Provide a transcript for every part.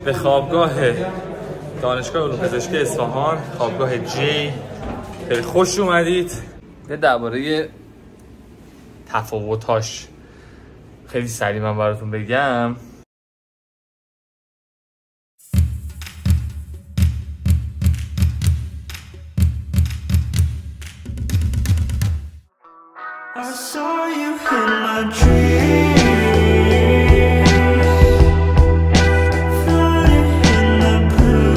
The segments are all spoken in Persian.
به خوابگاه دانشگاه علوم پزشکی اصفهان، خوابگاه جی، خیلی خوش اومدید. یه درباره تفاوتاش خیلی سریع من براتون بگم. I saw you in my dreams, floating in the blue.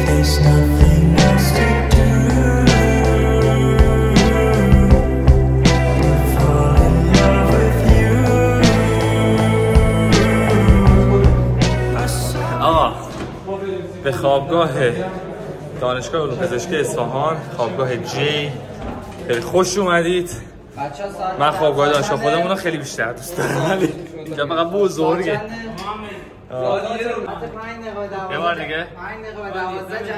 There's nothing else to do but fall in love with you. به خوابگاه دانشگاه علوم پزشکی اصفهان، خوابگاه جی، خیلی خوش اومدید. من خوابگاه دانشگاه خودمون رو خیلی بیشتر دوست دارم، ولی اینجا فقط بزرگه. یه بار دیگه 5 دقیقه و 12 جا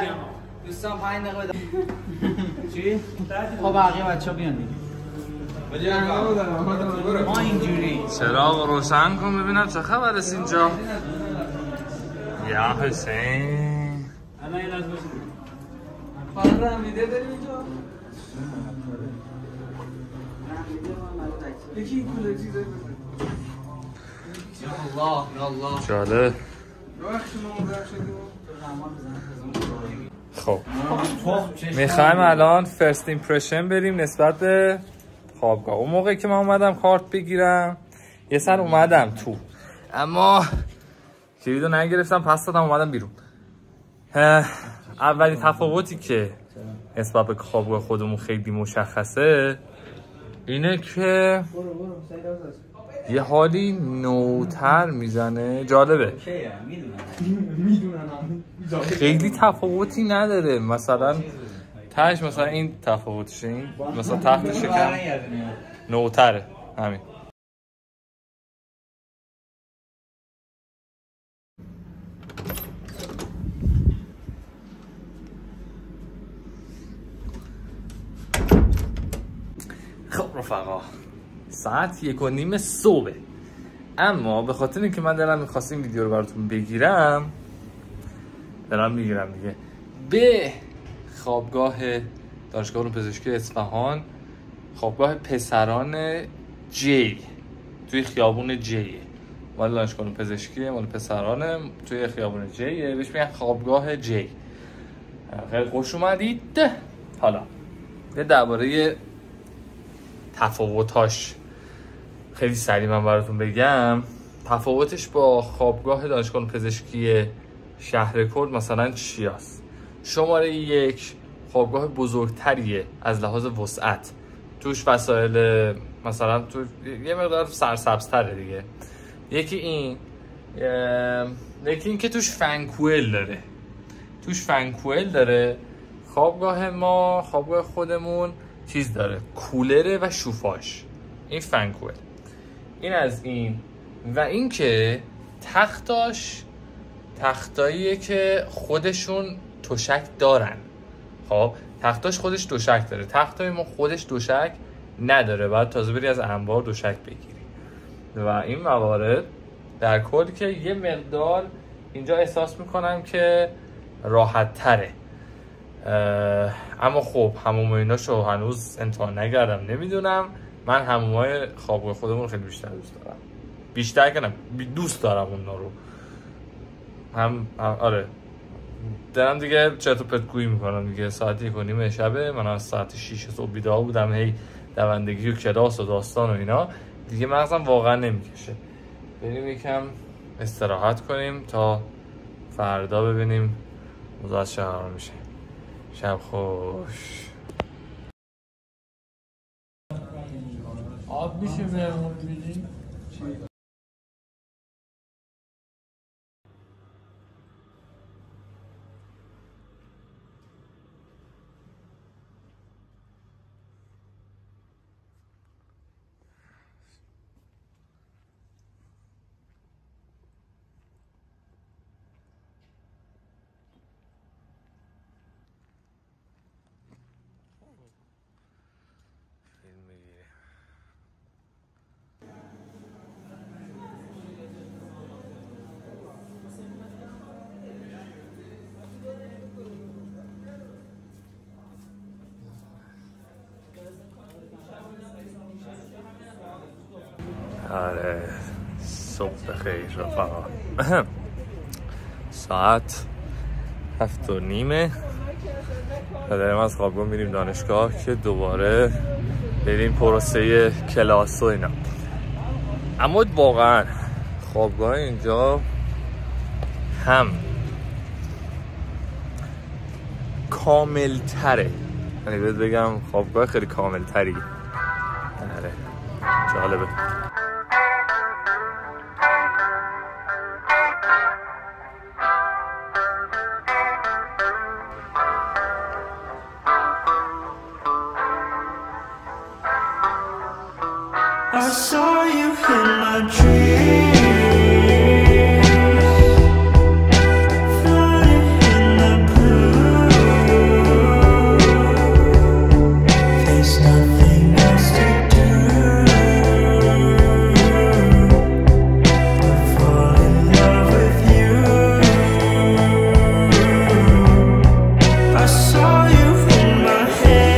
دوستان 5 دقیقه چی؟ خب بقیه بچه‌ها بیان دیگه. ما اینجوری چراغ روشن کن ببینم چه خبر است اینجا. یا حسین الان این از فقط رمیده داریم اینجا. یکی کوله چیزایی بزن. الله جالب. خب میخوایم الان فرست ایمپرشن بریم نسبت به خوابگاه. اون موقعی که من اومدم کارت بگیرم یه سر اومدم تو، اما کلیدو نگرفتم، پس دادم اومدم بیرون. اولین تفاوتی که نسبت به خوابگاه خودمون خیلی مشخصه اینه که یه حالی نوتر میزنه. جالبه، خیلی تفاوتی نداره. مثلا تاش مثلا این تفاوتشه، این مثلا تختش کم نوتره. همین. خب رفقا، ساعت 1:30 صبح، اما به خاطر اینکه من دلم می‌خواست این ویدیو رو براتون بگیرم دارم میگیرم دیگه. به خوابگاه دانشگاه علوم پزشکی اصفهان، خوابگاه پسران جی توی خیابون جیه. مال دانشگاه علوم پزشکی مال پسرانه، توی خیابون جیه، بهش میگن خوابگاه جی. خیلی خوش اومدید. حالا یه درباره تفاوتاش خیلی سریع من براتون بگم. تفاوتش با خوابگاه دانشگاه علوم پزشکی شهرکرد مثلا چی است؟ شماره 1 خوابگاه بزرگتریه از لحاظ وسعت، توش وسایل مثلا تو یه مقدار سرسبزتره دیگه. یکی این که توش فنکوئل داره. خوابگاه خودمون چیز داره، کولره و شوفاژ. این فنکوئل. این از این. و این که تختاییه که خودشون تشک دارن. خب تختاش خودش تشک داره، تختای ما خودش تشک نداره، بعد تازه بری از انبار تشک بگیری. و این موارد در کل که یه مقدار اینجا احساس میکنم که راحت تره. اما خب حموم ایناشو هنوز امتحان نکردم، نمیدونم. من حمومای خوابگاه خودمون خیلی بیشتر دوست دارم. بیشتر که نه، دوست دارم اونا رو. آره دارم دیگه چرت و پرت گویی میکنم دیگه. ساعت 1:30 شبه، من از ساعت 6 صبح بیدار بودم، هی دوندگی و کلاس و داستان و اینا دیگه مغزم واقعا نمیکشه. بریم یکم استراحت کنیم تا فردا ببینیم اوضاع چه قرار میشه. شب خوش. آب میشه بهمون میدی؟ آره صبح بخیر رفقا. ساعت 7:30 و داریم از خوابگاه میریم دانشگاه که دوباره بریم پروسه کلاس و اینا. اما واقعا خوابگاه اینجا هم کامل تره، یعنی بهت بگم خوابگاه خیلی کامل تری. آره جالبه. I saw you in my dreams, floating in the blue. There's nothing else to do but fall in love with you. I saw you in my head.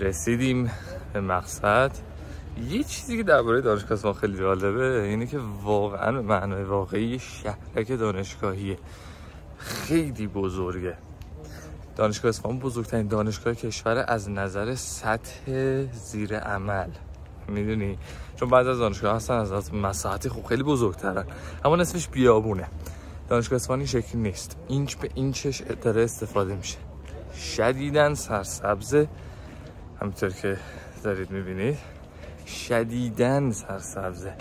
رسیدیم به مقصد. یه چیزی که درباره دانشگاه اصفهان خیلی جالبه اینه که واقعا به معنای واقعی شهرک دانشگاهیه، خیلی بزرگه. دانشگاه اصفهان بزرگترین دانشگاه کشور از نظر سطح زیر عمل، میدونی؟ چون بعضی از دانشگاه هستن از نظر مساحتی خوب خیلی بزرگترن اما نصفش بیابونه. دانشگاه اصفهان این شکلی نیست، اینچ به اینچش داره استفاده میشه، شدیداً سرسبزه، همینطور که دارید میبینید شدیداً سرسبزه.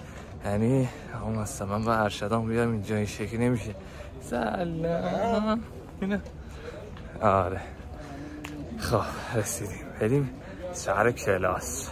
یعنی آقا مثلا با ارشدام بیارم اینجا این شکلی نمیشه. سلام. اینه آره. خب رسیدیم بریم سر کلاس.